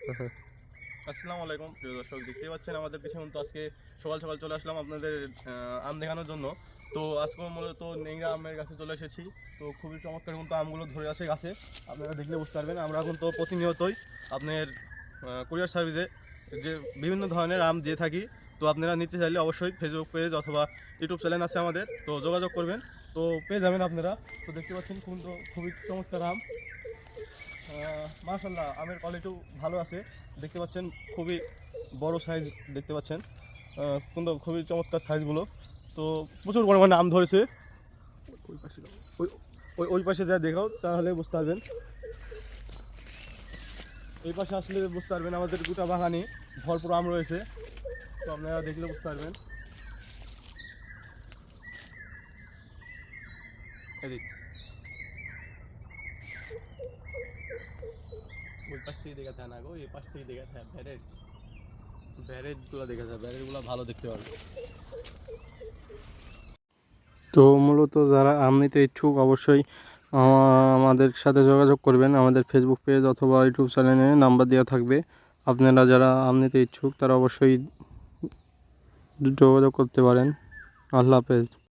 আসসালামু আলাইকুম প্রিয় দর্শক, দেখতেই পাচ্ছেন আমাদের পিছনে কিন্তু আজকে সকাল সকাল চলে আসলাম আপনাদের আম দেখানোর জন্য। তো আজকে মূলত নেংরা আমের গাছে চলে এসেছি। তো খুবই চমৎকার কিন্তু আমগুলো ধরে আছে গাছে, আপনারা দেখলে বুঝতে পারবেন। আমরা কিন্তু প্রতিনিয়তই আপনার কুরিয়ার সার্ভিসে যে বিভিন্ন ধরনের আম দিয়ে থাকি। তো আপনারা নিতে চাইলে অবশ্যই ফেসবুক পেজ অথবা ইউটিউব চ্যানেল আছে আমাদের, তো যোগাযোগ করবেন, তো পেয়ে যাবেন আপনারা। তো দেখতে পাচ্ছেন কিন্তু খুবই চমৎকার আম, মাশাআল্লাহ আমের কোয়ালিটিও ভালো আছে। দেখতে পাচ্ছেন খুবই বড় সাইজ, দেখতে পাচ্ছেন কিন্তু খুবই চমৎকার সাইজগুলো। তো প্রচুর পরিমাণে আম ধরেছে। ওই পাশে দাও, ওই ওই ওই পাশে যা দেখাও তাহলে বুঝতে পারবেন। এই পাশে আসলে বুঝতে পারবেন আমাদের গোটা বাগানে ভরপুর আম রয়েছে, তো আপনারা দেখলে বুঝতে পারবেন। এদিক ওই পাশ থেকে দেখা যায় না গো, এই পাশ থেকে দেখা যায়। ব্যারেটগুলো দেখা যায়, ব্যারেটগুলো ভালো দেখতে পারবে। তো মূলত যারা আম নিতে ইচ্ছুক অবশ্যই আমাদের সাথে যোগাযোগ করবেন। আমাদের ফেসবুক পেজ অথবা ইউটিউব চ্যানেলে নাম্বার দেওয়া থাকবে। আপনারা যারা আম নিতে ইচ্ছুক তারা অবশ্যই যোগাযোগ করতে পারেন। আল্লাহ হাফেজ।